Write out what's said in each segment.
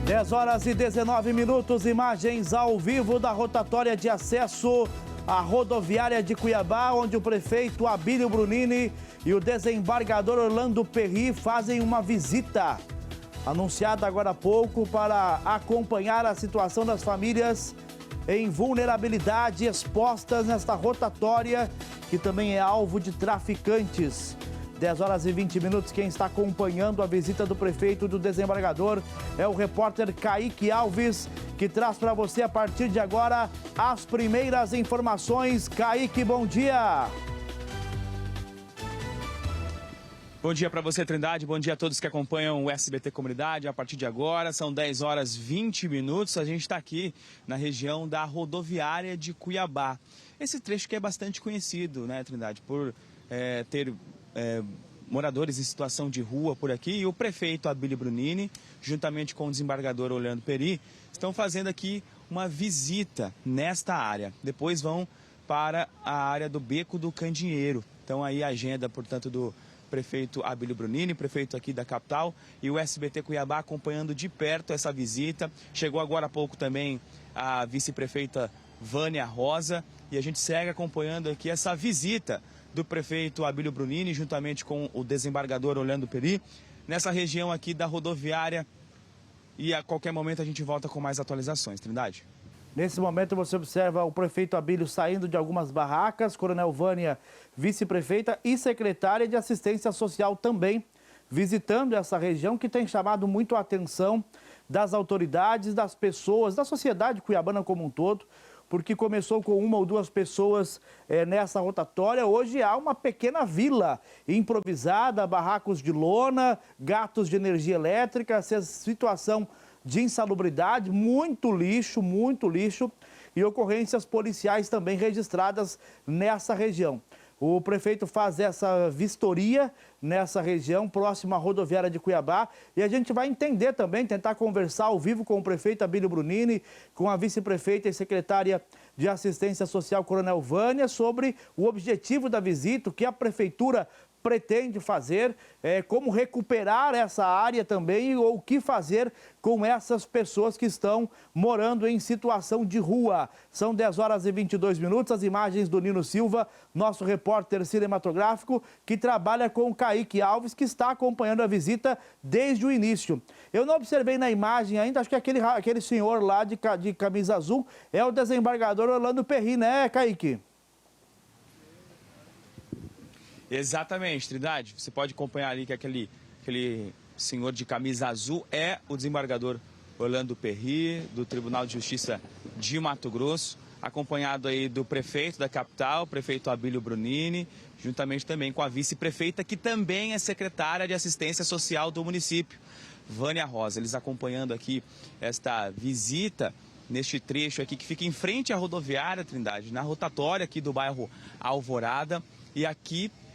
10 horas e 19 minutos, imagens ao vivo da rotatória de acesso à rodoviária de Cuiabá, onde o prefeito Abílio Brunini e o desembargador Orlando Perry fazem uma visita, anunciada agora há pouco, para acompanhar a situação das famílias em vulnerabilidade expostas nesta rotatória, que também é alvo de traficantes. 10 horas e 20 minutos, quem está acompanhando a visita do prefeito e do desembargador é o repórter Kaique Alves, que traz para você a partir de agora as primeiras informações. Kaique, bom dia! Bom dia para você, Trindade. Bom dia a todos que acompanham o SBT Comunidade. A partir de agora, são 10 horas e 20 minutos. A gente está aqui na região da rodoviária de Cuiabá. Esse trecho que é bastante conhecido, né, Trindade, por ter moradores em situação de rua por aqui. E o prefeito Abílio Brunini, juntamente com o desembargador Orlando Perry, estão fazendo aqui uma visita nesta área. Depois vão para a área do Beco do Candeeiro. Então aí a agenda, portanto, do prefeito Abílio Brunini, prefeito aqui da capital, e o SBT Cuiabá acompanhando de perto essa visita. Chegou agora há pouco também a vice-prefeita Vânia Rosa, e a gente segue acompanhando aqui essa visita do prefeito Abílio Brunini, juntamente com o desembargador Orlando Perry, nessa região aqui da rodoviária. E a qualquer momento a gente volta com mais atualizações. Trindade. Nesse momento você observa o prefeito Abílio saindo de algumas barracas, Coronel Vânia, vice-prefeita e secretária de assistência social também, visitando essa região que tem chamado muito a atenção das autoridades, das pessoas, da sociedade cuiabana como um todo, porque começou com uma ou duas pessoas nessa rotatória. Hoje há uma pequena vila improvisada, barracos de lona, gatos de energia elétrica, essa situação de insalubridade, muito lixo e ocorrências policiais também registradas nessa região. O prefeito faz essa vistoria nessa região, próxima à rodoviária de Cuiabá, e a gente vai entender também, tentar conversar ao vivo com o prefeito Abílio Brunini, com a vice-prefeita e secretária de assistência social, Coronel Vânia, sobre o objetivo da visita, o que a prefeitura pretende fazer, como recuperar essa área também, ou o que fazer com essas pessoas que estão morando em situação de rua. São 10 horas e 22 minutos, as imagens do Nino Silva, nosso repórter cinematográfico, que trabalha com o Kaique Alves, que está acompanhando a visita desde o início. Eu não observei na imagem ainda, acho que aquele senhor lá de camisa azul é o desembargador Orlando Perry, né, Kaique? Exatamente, Trindade. Você pode acompanhar ali que aquele senhor de camisa azul é o desembargador Orlando Perry, do Tribunal de Justiça de Mato Grosso, acompanhado aí do prefeito da capital, prefeito Abílio Brunini, juntamente também com a vice-prefeita, que também é secretária de assistência social do município, Vânia Rosa. Eles acompanhando aqui esta visita neste trecho aqui que fica em frente à rodoviária, Trindade, na rotatória aqui do bairro Alvorada. E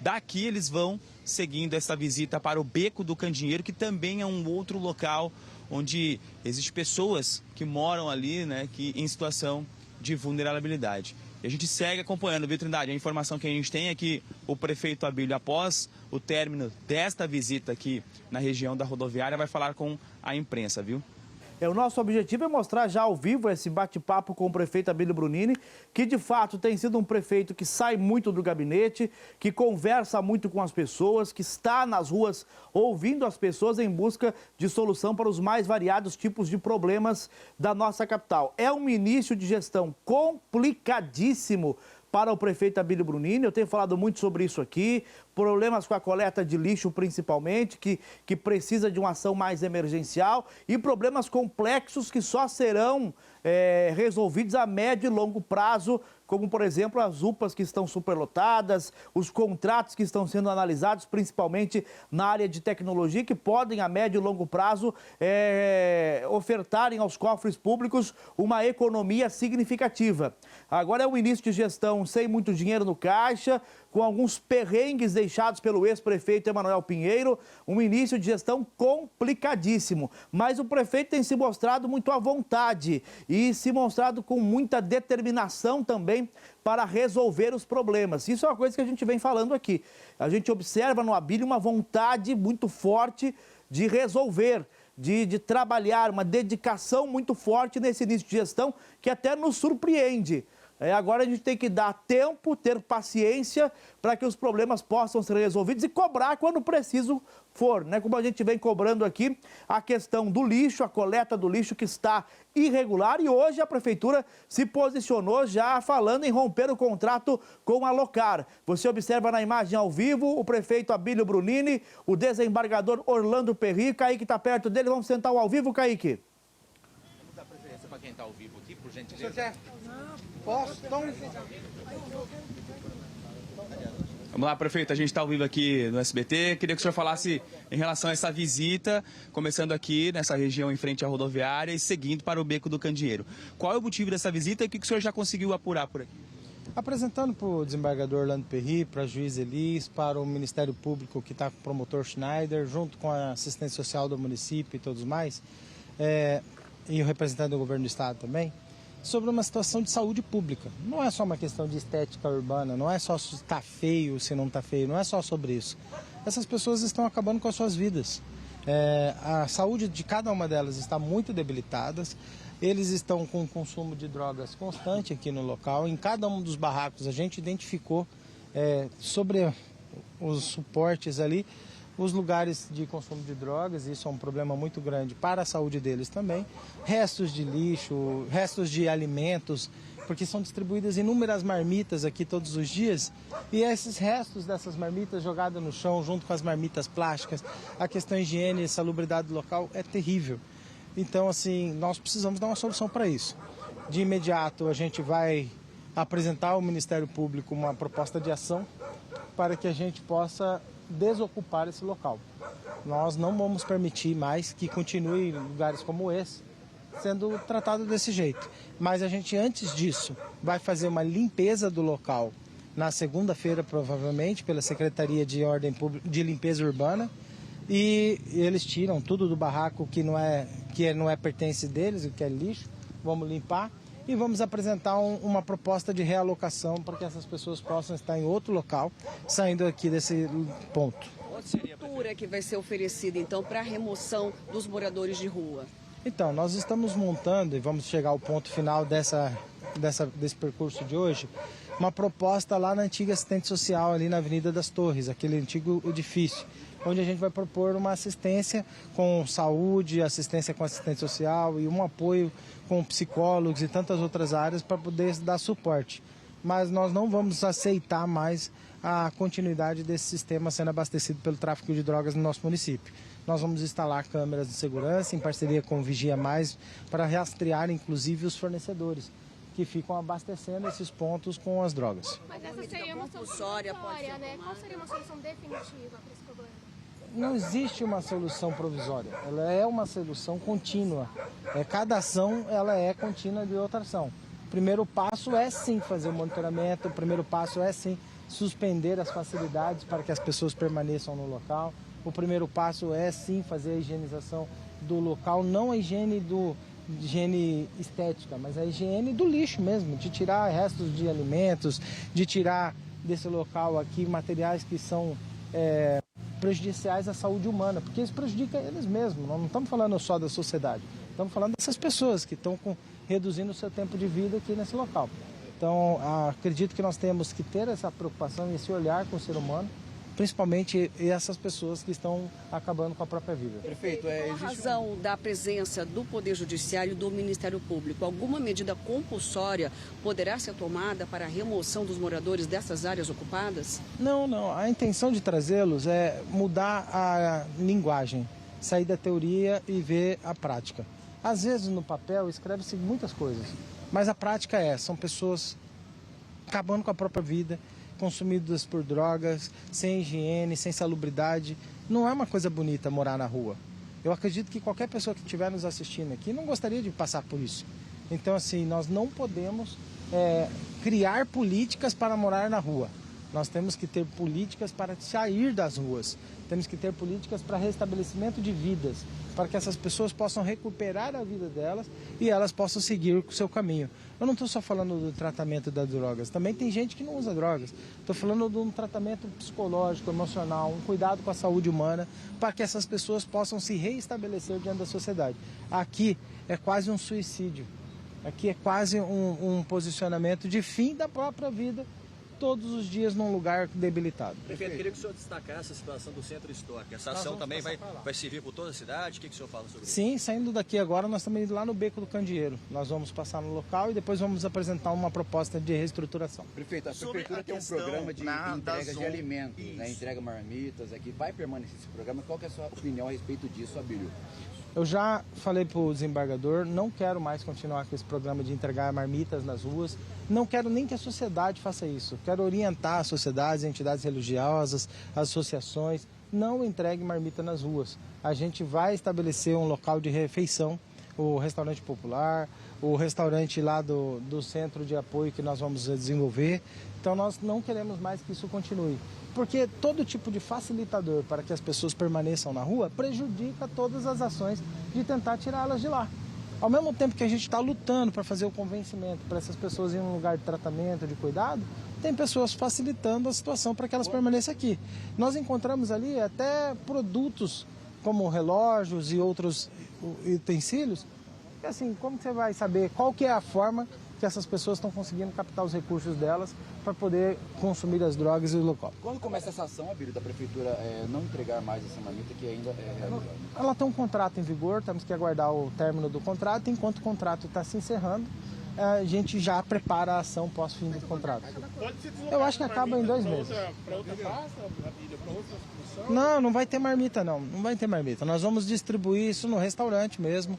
daqui eles vão seguindo essa visita para o Beco do Candeeiro, que também é um outro local onde existem pessoas que moram ali, né, que em situação de vulnerabilidade. E a gente segue acompanhando, viu, Trindade? A informação que a gente tem é que o prefeito Abílio, após o término desta visita aqui na região da rodoviária, vai falar com a imprensa, viu? O nosso objetivo é mostrar já ao vivo esse bate-papo com o prefeito Abílio Brunini, que de fato tem sido um prefeito que sai muito do gabinete, que conversa muito com as pessoas, que está nas ruas ouvindo as pessoas em busca de solução para os mais variados tipos de problemas da nossa capital. É um início de gestão complicadíssimo para o prefeito Abílio Brunini. Eu tenho falado muito sobre isso aqui, problemas com a coleta de lixo principalmente, que precisa de uma ação mais emergencial, e problemas complexos que só serão resolvidos a médio e longo prazo, como, por exemplo, as UPAs que estão superlotadas, os contratos que estão sendo analisados, principalmente na área de tecnologia, que podem, a médio e longo prazo, ofertarem aos cofres públicos uma economia significativa. Agora é um início de gestão sem muito dinheiro no caixa, com alguns perrengues deixados pelo ex-prefeito Emanuel Pinheiro, um início de gestão complicadíssimo. Mas o prefeito tem se mostrado muito à vontade e se mostrado com muita determinação também para resolver os problemas. Isso é uma coisa que a gente vem falando aqui. A gente observa no Abílio uma vontade muito forte de resolver de trabalhar, uma dedicação muito forte nesse início de gestão que até nos surpreende. Agora a gente tem que dar tempo, ter paciência para que os problemas possam ser resolvidos e cobrar quando preciso for, né? Como a gente vem cobrando aqui a questão do lixo, a coleta do lixo que está irregular, e hoje a prefeitura se posicionou já falando em romper o contrato com a Locar. Você observa na imagem ao vivo o prefeito Abílio Brunini, o desembargador Orlando Perry. Kaique está perto dele, vamos sentar ao vivo, Kaique. Vamos dar preferência para quem está ao vivo aqui, por gentileza. Posso? Então... Vamos lá, prefeito, a gente está ao vivo aqui no SBT. Queria que o senhor falasse em relação a essa visita, começando aqui nessa região em frente à rodoviária e seguindo para o Beco do Candeeiro. Qual é o motivo dessa visita e o que o senhor já conseguiu apurar por aqui? Apresentando para o desembargador Orlando Perry, para a juiz Elis, para o Ministério Público que está com o promotor Schneider, junto com a assistência social do município e todos mais, e o representante do governo do estado também, sobre uma situação de saúde pública. Não é só uma questão de estética urbana, não é só se está feio, se não está feio, não é só sobre isso. Essas pessoas estão acabando com as suas vidas. A saúde de cada uma delas está muito debilitada. Eles estão com consumo de drogas constante aqui no local. Em cada um dos barracos a gente identificou sobre os suportes ali os lugares de consumo de drogas. Isso é um problema muito grande para a saúde deles também. Restos de lixo, restos de alimentos, porque são distribuídas inúmeras marmitas aqui todos os dias, e esses restos dessas marmitas jogadas no chão junto com as marmitas plásticas, a questão de higiene e salubridade do local é terrível. Então, assim, nós precisamos dar uma solução para isso. De imediato, a gente vai apresentar ao Ministério Público uma proposta de ação para que a gente possa desocupar esse local. Nós não vamos permitir mais que continue lugares como esse sendo tratado desse jeito. Mas a gente, antes disso, vai fazer uma limpeza do local na segunda-feira, provavelmente, pela Secretaria de Ordem Pública, de Limpeza Urbana, e eles tiram tudo do barraco que não é pertence deles, o que é lixo. Vamos limpar e vamos apresentar uma proposta de realocação para que essas pessoas possam estar em outro local, saindo aqui desse ponto. Qual estrutura que vai ser oferecida, então, para a remoção dos moradores de rua? Então, nós estamos montando, e vamos chegar ao ponto final desse percurso de hoje, uma proposta lá na antiga assistente social, ali na Avenida das Torres, aquele antigo edifício, onde a gente vai propor uma assistência com saúde, assistência com assistente social e um apoio com psicólogos e tantas outras áreas para poder dar suporte. Mas nós não vamos aceitar mais a continuidade desse sistema sendo abastecido pelo tráfico de drogas no nosso município. Nós vamos instalar câmeras de segurança em parceria com o Vigia Mais para rastrear, inclusive, os fornecedores que ficam abastecendo esses pontos com as drogas. Mas essa seria uma solução provisória, né? Qual seria uma solução definitiva para esse problema? Não existe uma solução provisória, ela é uma solução contínua. Cada ação ela é contínua de outra ação. O primeiro passo é sim fazer o monitoramento, o primeiro passo é sim suspender as facilidades para que as pessoas permaneçam no local. O primeiro passo é sim fazer a higienização do local, não a higiene estética, mas a higiene do lixo mesmo, de tirar restos de alimentos, de tirar desse local aqui materiais que são prejudiciais à saúde humana, porque isso prejudica eles mesmos. Nós não estamos falando só da sociedade, estamos falando dessas pessoas que estão reduzindo o seu tempo de vida aqui nesse local. Então, acredito que nós temos que ter essa preocupação e esse olhar com o ser humano, principalmente essas pessoas que estão acabando com a própria vida. Prefeito, qual a razão da presença do Poder Judiciário e do Ministério Público? Alguma medida compulsória poderá ser tomada para a remoção dos moradores dessas áreas ocupadas? Não. A intenção de trazê-los é mudar a linguagem, sair da teoria e ver a prática. Às vezes no papel escreve-se muitas coisas, mas a prática são pessoas acabando com a própria vida, consumidas por drogas, sem higiene, sem salubridade. Não é uma coisa bonita morar na rua. Eu acredito que qualquer pessoa que estiver nos assistindo aqui não gostaria de passar por isso. Então, assim, nós não podemos criar políticas para morar na rua. Nós temos que ter políticas para sair das ruas. Temos que ter políticas para restabelecimento de vidas, para que essas pessoas possam recuperar a vida delas e elas possam seguir o seu caminho. Eu não estou só falando do tratamento das drogas, também tem gente que não usa drogas. Estou falando de um tratamento psicológico, emocional, um cuidado com a saúde humana, para que essas pessoas possam se reestabelecer diante da sociedade. Aqui é quase um suicídio, aqui é quase um posicionamento de fim da própria vida, todos os dias num lugar debilitado. Prefeito, queria que o senhor destacasse a situação do Centro Histórico. Essa ação também vai servir por toda a cidade? O que o senhor fala sobre isso? Sim, saindo daqui agora, nós estamos indo lá no Beco do Candeeiro. Nós vamos passar no local e depois vamos apresentar uma proposta de reestruturação. Prefeito, a prefeitura tem um programa de entrega de alimentos, né? Entrega marmitas aqui. Vai permanecer esse programa? Qual que é a sua opinião a respeito disso, Abílio? Eu já falei para o desembargador, não quero mais continuar com esse programa de entregar marmitas nas ruas. Não quero nem que a sociedade faça isso. Quero orientar a sociedade, as entidades religiosas, as associações. Não entregue marmita nas ruas. A gente vai estabelecer um local de refeição, o restaurante popular, o restaurante lá do centro de apoio que nós vamos desenvolver. Então nós não queremos mais que isso continue. Porque todo tipo de facilitador para que as pessoas permaneçam na rua prejudica todas as ações de tentar tirá-las de lá. Ao mesmo tempo que a gente está lutando para fazer o convencimento para essas pessoas irem em um lugar de tratamento, de cuidado, tem pessoas facilitando a situação para que elas permaneçam aqui. Nós encontramos ali até produtos como relógios e outros utensílios. E assim, como você vai saber qual que é a forma que essas pessoas estão conseguindo captar os recursos delas para poder consumir as drogas e o local? Quando começa essa ação, Abílio, da prefeitura não entregar mais essa marmita que ainda é realizada? Ela tem um contrato em vigor, temos que aguardar o término do contrato. Enquanto o contrato está se encerrando, a gente já prepara a ação pós-fim do contrato. Eu acho que acaba em 2 meses. Para outra pasta, Abílio, para outra instituição? Não vai ter marmita não vai ter marmita. Nós vamos distribuir isso no restaurante mesmo.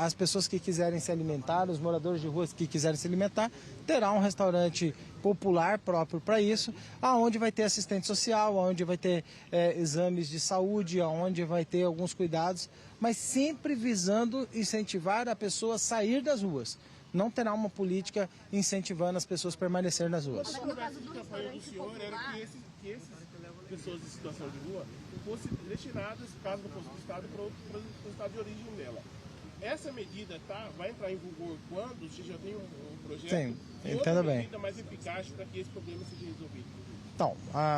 As pessoas que quiserem se alimentar, os moradores de ruas que quiserem se alimentar, terá um restaurante popular próprio para isso, aonde vai ter assistente social, aonde vai ter exames de saúde, aonde vai ter alguns cuidados, mas sempre visando incentivar a pessoa a sair das ruas. Não terá uma política incentivando as pessoas a permanecer nas ruas. No caso do restaurante senhor era que essas pessoas em situação de rua fossem destinadas, caso não fosse do Estado, para o Estado de origem dela. Essa medida vai entrar em vigor quando? Você já tem um projeto? Sim, e entenda bem. medida mais eficaz para que esse problema seja resolvido? Então,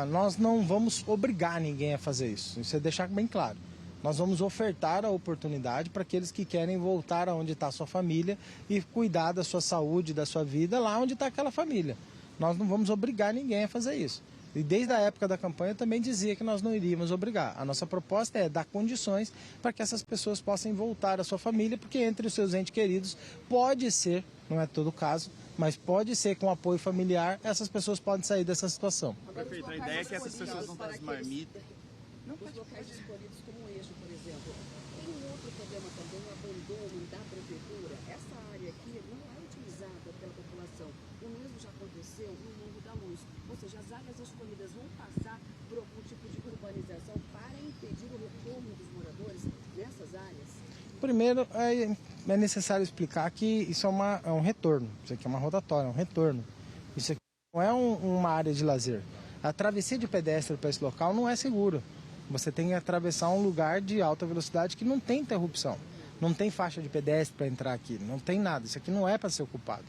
nós não vamos obrigar ninguém a fazer isso. Isso é deixar bem claro. Nós vamos ofertar a oportunidade para aqueles que querem voltar aonde está a sua família e cuidar da sua saúde, da sua vida, lá onde está aquela família. Nós não vamos obrigar ninguém a fazer isso. E desde a época da campanha eu também dizia que nós não iríamos obrigar. A nossa proposta é dar condições para que essas pessoas possam voltar à sua família, porque entre os seus entes queridos pode ser, não é todo o caso, mas pode ser com apoio familiar, essas pessoas podem sair dessa situação. Prefeito, a ideia é que essas pessoas não trazem marmita. Os locais escolhidos como eixo, por exemplo. Tem um outro problema também, o abandono da prefeitura. Essa área aqui não é utilizada pela população. O mesmo já aconteceu no Morro da Luz. Ou seja, as áreas escolhidas vão passar por algum tipo de urbanização para impedir o retorno dos moradores nessas áreas? Primeiro, é necessário explicar que isso é um retorno. Isso aqui é uma rotatória, é um retorno. Isso aqui não é uma área de lazer. A travessia de pedestre para esse local não é segura. Você tem que atravessar um lugar de alta velocidade que não tem interrupção. Não tem faixa de pedestre para entrar aqui, não tem nada. Isso aqui não é para ser ocupado.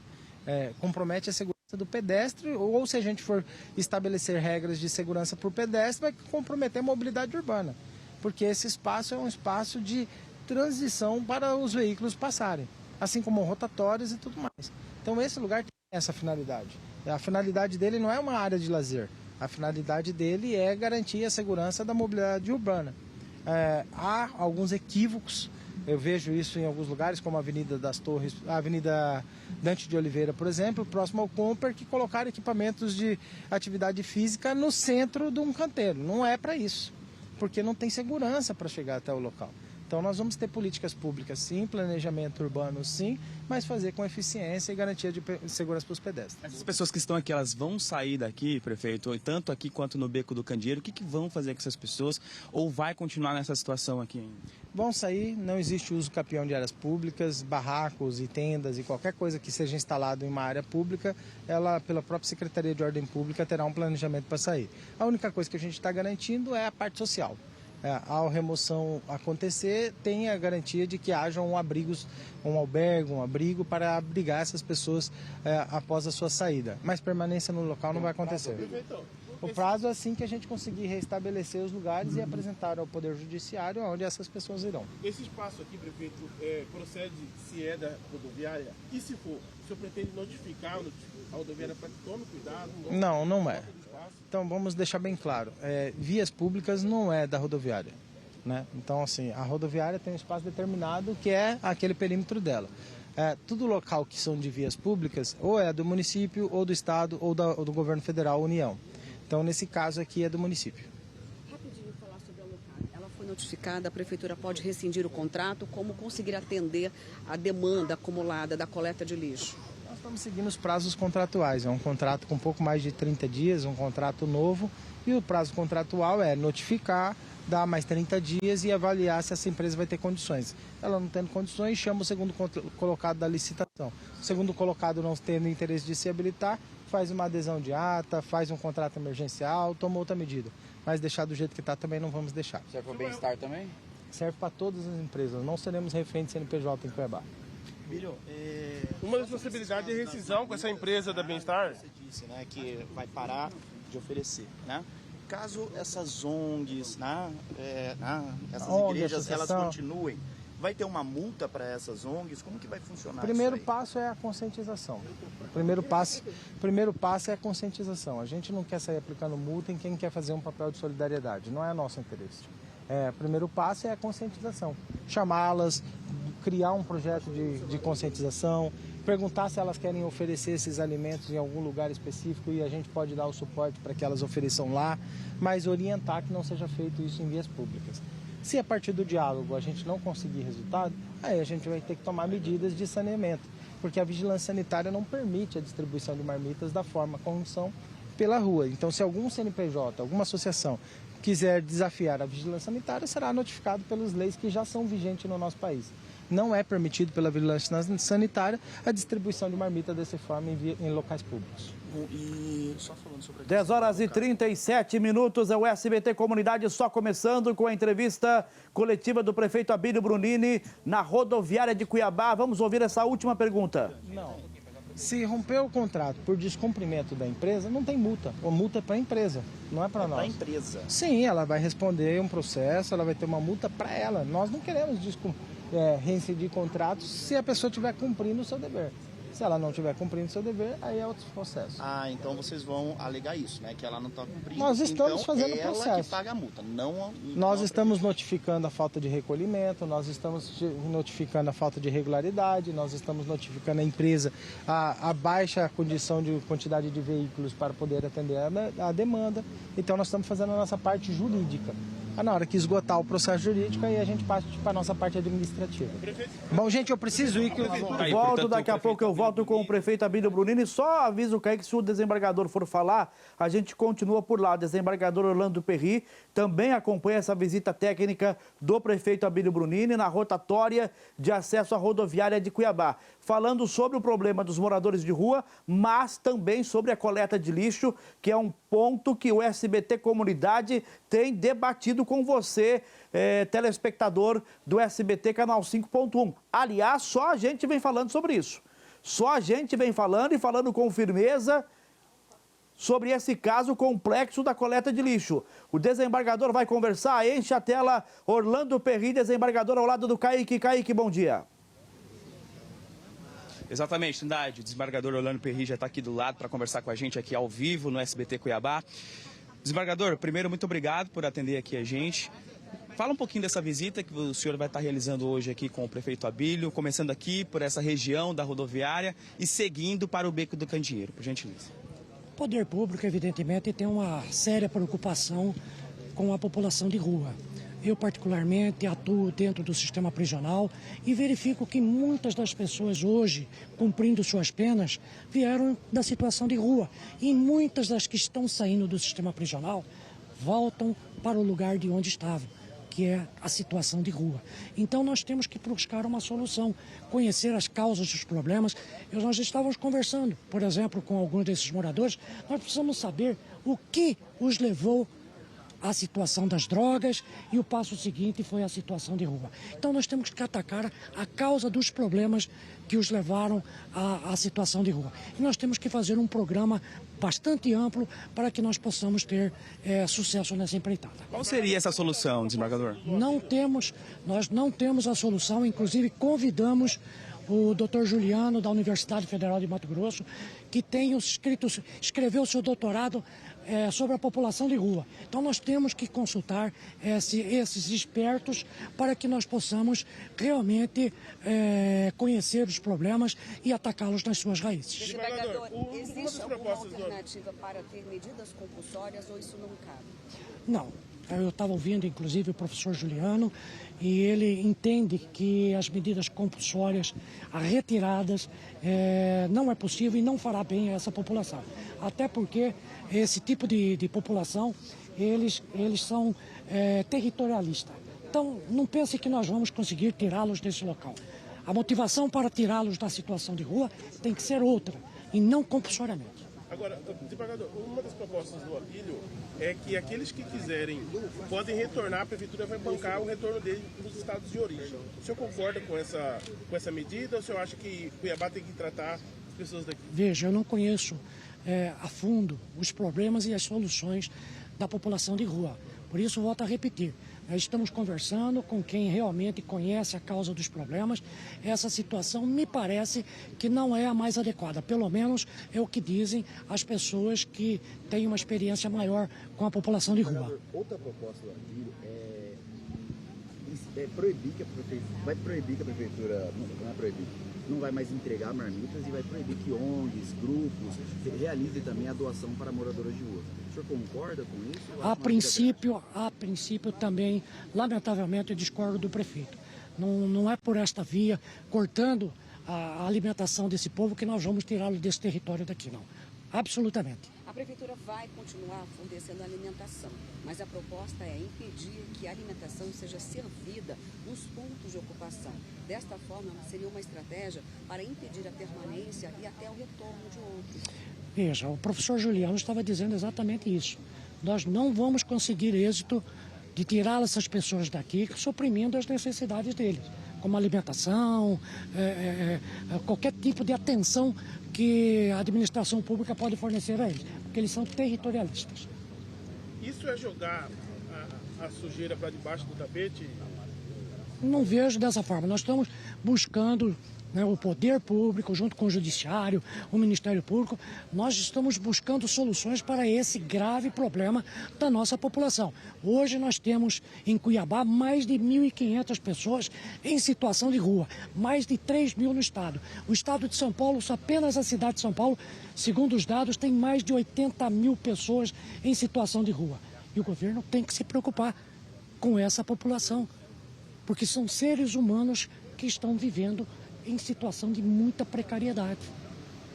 Compromete a segurança do pedestre, ou se a gente for estabelecer regras de segurança por pedestre, vai comprometer a mobilidade urbana. Porque esse espaço é um espaço de transição para os veículos passarem, assim como rotatórios e tudo mais. Então esse lugar tem essa finalidade. A finalidade dele não é uma área de lazer. A finalidade dele é garantir a segurança da mobilidade urbana. Há alguns equívocos, eu vejo isso em alguns lugares, como a Avenida das Torres, a Avenida Dante de Oliveira, por exemplo, próximo ao Comper, que colocaram equipamentos de atividade física no centro de um canteiro. Não é para isso, porque não tem segurança para chegar até o local. Então nós vamos ter políticas públicas sim, planejamento urbano sim, mas fazer com eficiência e garantia de segurança para os pedestres. Essas pessoas que estão aqui, elas vão sair daqui, prefeito, tanto aqui quanto no Beco do Candeeiro, o que vão fazer com essas pessoas ou vai continuar nessa situação aqui ainda? Vão sair, não existe uso capião de áreas públicas, barracos e tendas e qualquer coisa que seja instalado em uma área pública, ela, pela própria Secretaria de Ordem Pública, terá um planejamento para sair. A única coisa que a gente está garantindo é a parte social. ao remoção acontecer, tem a garantia de que haja um albergue, um abrigo para abrigar essas pessoas após a sua saída. Mas permanência no local não vai acontecer. O prazo é assim que a gente conseguir restabelecer os lugares e apresentar ao Poder Judiciário onde essas pessoas irão. Esse espaço aqui, prefeito, procede se é da rodoviária? E se for, o senhor pretende notificar a rodoviária para que tome cuidado? Não é. Então vamos deixar bem claro, vias públicas não é da rodoviária, né? Então assim, a rodoviária tem um espaço determinado que é aquele perímetro dela. Tudo local que são de vias públicas ou é do município, ou do estado, ou do governo federal, União. Então nesse caso aqui é do município. Rapidinho falar sobre a Locale. Ela foi notificada, a prefeitura pode rescindir o contrato, como conseguir atender a demanda acumulada da coleta de lixo? Nós estamos seguindo os prazos contratuais, é um contrato com um pouco mais de 30 dias, um contrato novo, e o prazo contratual é notificar, dar mais 30 dias e avaliar se essa empresa vai ter condições. Ela não tendo condições, chama o segundo colocado da licitação. O segundo colocado não tendo interesse de se habilitar, faz uma adesão de ata, faz um contrato emergencial, toma outra medida. Mas deixar do jeito que está também não vamos deixar. Serve para o bem-estar também? Serve para todas as empresas, não seremos refém de CNPJ em Cuiabá. Bílio, uma das possibilidades é rescisão com essa empresa da Bem-Estar? Você disse, né, que vai parar de oferecer, né? Caso essas ONGs, essas igrejas, elas continuem, vai ter uma multa para essas ONGs? Como que vai funcionar isso aí? O primeiro passo é a conscientização. O primeiro passo é a conscientização. A gente não quer sair aplicando multa em quem quer fazer um papel de solidariedade. Não é nosso interesse. O primeiro passo é a conscientização. Chamá-las, criar um projeto de conscientização, perguntar se elas querem oferecer esses alimentos em algum lugar específico e a gente pode dar o suporte para que elas ofereçam lá, mas orientar que não seja feito isso em vias públicas. Se a partir do diálogo a gente não conseguir resultado, aí a gente vai ter que tomar medidas de saneamento, porque a vigilância sanitária não permite a distribuição de marmitas da forma como são pela rua. Então, se algum CNPJ, alguma associação quiser desafiar a vigilância sanitária, será notificado pelas leis que já são vigentes no nosso país. Não é permitido pela vigilância sanitária a distribuição de marmita dessa forma em locais públicos. E só falando sobre 10 horas e 37 minutos, é o SBT Comunidade só começando com a entrevista coletiva do prefeito Abílio Brunini na rodoviária de Cuiabá. Vamos ouvir essa última pergunta. Não. Se romper o contrato por descumprimento da empresa, não tem multa. A multa é para a empresa, não é para nós. Para a empresa? Sim, ela vai responder um processo, ela vai ter uma multa para ela. Nós não queremos reincidir contratos se a pessoa estiver cumprindo o seu dever. Se ela não estiver cumprindo o seu dever, aí é outro processo. Então vocês vão alegar isso, né? Que ela não está cumprindo. Nós estamos fazendo o processo. Ela que paga a multa, Nós estamos notificando a falta de recolhimento, nós estamos notificando a falta de regularidade, nós estamos notificando a empresa a baixa condição de quantidade de veículos para poder atender a demanda. Então nós estamos fazendo a nossa parte jurídica. Na hora que esgotar o processo jurídico, aí a gente passa para a nossa parte administrativa. Bom, gente, eu preciso ir. Daqui a pouco eu volto com o prefeito Abílio Brunini. Só aviso o Kaique, se o desembargador for falar, a gente continua por lá. O desembargador Orlando Perry também acompanha essa visita técnica do prefeito Abílio Brunini na rotatória de acesso à rodoviária de Cuiabá. Falando sobre o problema dos moradores de rua, mas também sobre a coleta de lixo, que é um ponto que o SBT Comunidade tem debatido com você, telespectador do SBT Canal 5.1. Aliás, só a gente vem falando sobre isso. Só a gente vem falando e falando com firmeza sobre esse caso complexo da coleta de lixo. O desembargador vai conversar, enche a tela, Orlando Perry, desembargador ao lado do Kaique. Kaique, bom dia. Exatamente, Trindade. O desembargador Orlando Perry já está aqui do lado para conversar com a gente aqui ao vivo no SBT Cuiabá. Desembargador, primeiro, muito obrigado por atender aqui a gente. Fala um pouquinho dessa visita que o senhor vai estar realizando hoje aqui com o prefeito Abílio, começando aqui por essa região da rodoviária e seguindo para o Beco do Candeeiro, por gentileza. O poder público, evidentemente, tem uma séria preocupação com a população de rua. Eu, particularmente, atuo dentro do sistema prisional e verifico que muitas das pessoas hoje, cumprindo suas penas, vieram da situação de rua. E muitas das que estão saindo do sistema prisional voltam para o lugar de onde estavam, que é a situação de rua. Então, nós temos que buscar uma solução, conhecer as causas dos problemas. Nós estávamos conversando, por exemplo, com alguns desses moradores. Nós precisamos saber o que os levou a situação das drogas e o passo seguinte foi a situação de rua. Então nós temos que atacar a causa dos problemas que os levaram à situação de rua. E nós temos que fazer um programa bastante amplo para que nós possamos ter sucesso nessa empreitada. Qual seria essa solução, desembargador? Nós não temos a solução, inclusive convidamos o Dr. Juliano, da Universidade Federal de Mato Grosso, que escreveu seu doutorado sobre a população de rua. Então nós temos que consultar esses expertos para que nós possamos realmente conhecer os problemas e atacá-los nas suas raízes. Desembargador, existe alguma alternativa para ter medidas compulsórias ou isso não cabe? Não. Eu estava ouvindo, inclusive, o professor Juliano, e ele entende que as medidas compulsórias, retiradas, não é possível e não fará bem a essa população. Até porque esse tipo de população, eles são territorialistas. Então, não pense que nós vamos conseguir tirá-los desse local. A motivação para tirá-los da situação de rua tem que ser outra, e não compulsoriamente. Agora, desembargador, uma das propostas do Abílio é que aqueles que quiserem podem retornar, a prefeitura vai bancar o retorno deles para os estados de origem. O senhor concorda com essa medida ou o senhor acha que Cuiabá tem que tratar as pessoas daqui? Veja, eu não conheço a fundo os problemas e as soluções da população de rua. Por isso, volto a repetir. Nós estamos conversando com quem realmente conhece a causa dos problemas. Essa situação me parece que não é a mais adequada. Pelo menos é o que dizem as pessoas que têm uma experiência maior com a população de rua. Outra proposta do Abílio é proibir que a prefeitura... Vai proibir que a prefeitura... Não é proibir. Não vai mais entregar marmitas e vai proibir que ONGs, grupos, realizem também a doação para moradores de rua. O senhor concorda com isso? A princípio também, lamentavelmente, eu discordo do prefeito. Não é por esta via, cortando a alimentação desse povo, que nós vamos tirá-lo desse território daqui, não. Absolutamente. A prefeitura vai continuar fornecendo alimentação, mas a proposta é impedir que a alimentação seja servida nos pontos de ocupação. Desta forma, seria uma estratégia para impedir a permanência e até o retorno de outros. Veja, o professor Juliano estava dizendo exatamente isso. Nós não vamos conseguir êxito de tirar essas pessoas daqui suprimindo as necessidades deles, como alimentação, qualquer tipo de atenção que a administração pública pode fornecer a eles, porque eles são territorialistas. Isso é jogar a sujeira para debaixo do tapete? Não vejo dessa forma. Nós estamos buscando, o poder público, junto com o judiciário, o Ministério Público, nós estamos buscando soluções para esse grave problema da nossa população. Hoje nós temos em Cuiabá mais de 1.500 pessoas em situação de rua, mais de 3.000 no estado. O estado de São Paulo, só apenas a cidade de São Paulo, segundo os dados, tem mais de 80.000 pessoas em situação de rua. E o governo tem que se preocupar com essa população, porque são seres humanos que estão vivendo em situação de muita precariedade.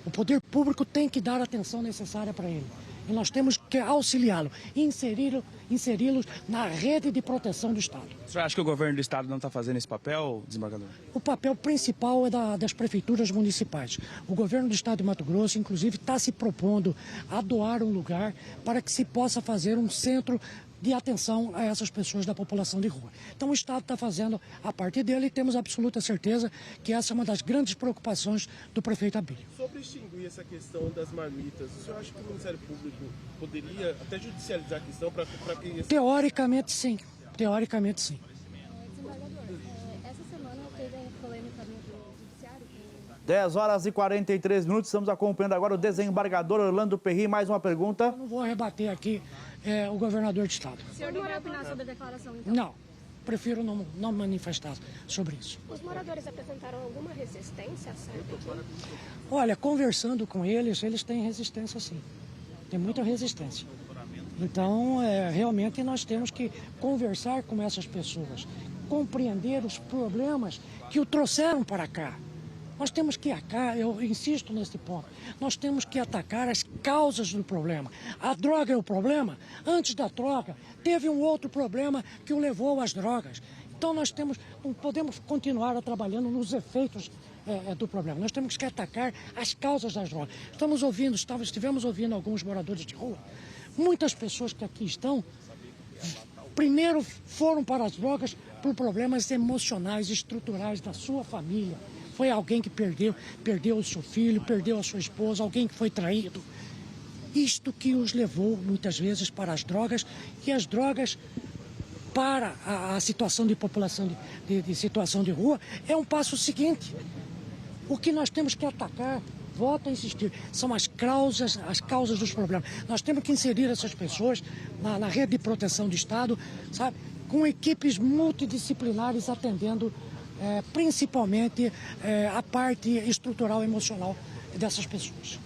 O poder público tem que dar a atenção necessária para ele. E nós temos que auxiliá-lo, inseri-los na rede de proteção do Estado. O senhor acha que o governo do Estado não está fazendo esse papel, desembargador? O papel principal é das prefeituras municipais. O governo do Estado de Mato Grosso, inclusive, está se propondo a doar um lugar para que se possa fazer um centro de atenção a essas pessoas da população de rua. Então o Estado está fazendo a parte dele e temos absoluta certeza que essa é uma das grandes preocupações do prefeito Abílio. Sobre extinguir essa questão das marmitas, o senhor acha que o Ministério Público poderia até judicializar a questão para que... Teoricamente sim, teoricamente sim. Desembargador, essa semana teve a polêmica do judiciário. 10 horas e 43 minutos, estamos acompanhando agora o desembargador Orlando Perry. Mais uma pergunta. Eu não vou rebater aqui o governador de estado. O senhor não vai opinar sobre a declaração, então? Não, prefiro não manifestar sobre isso. Os moradores apresentaram alguma resistência, certo? Olha, conversando com eles têm resistência sim. Tem muita resistência. Então, realmente nós temos que conversar com essas pessoas, compreender os problemas que o trouxeram para cá. Nós temos que eu insisto nesse ponto, nós temos que atacar as causas do problema. A droga é o problema. Antes da droga, teve um outro problema que o levou às drogas. Então nós não podemos continuar trabalhando nos efeitos do problema. Nós temos que atacar as causas das drogas. Estivemos ouvindo alguns moradores de rua. Muitas pessoas que aqui estão primeiro foram para as drogas por problemas emocionais, estruturais da sua família. Foi alguém que perdeu o seu filho, perdeu a sua esposa, alguém que foi traído. Isto que os levou muitas vezes para as drogas, e as drogas para a situação de população de situação de rua é um passo seguinte. O que nós temos que atacar, volto a insistir, são as causas dos problemas. Nós temos que inserir essas pessoas na rede de proteção do Estado, sabe, com equipes multidisciplinares atendendo principalmente a parte estrutural e emocional dessas pessoas.